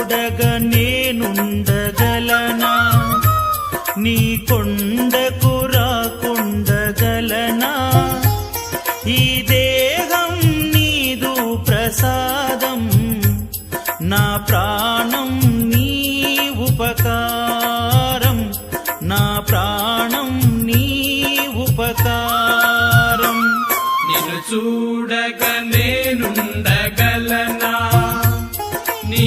చూడగా నేనుండగలనా, నీ కొండకు రాకుండగలనా? ఈ దేహం నీదు ప్రసాదం, నా ప్రాణం నీ ఉపకారం, నా ప్రాణం నీ ఉపకారం. నిన్ను చూడగా నేనుండగలనా, నీ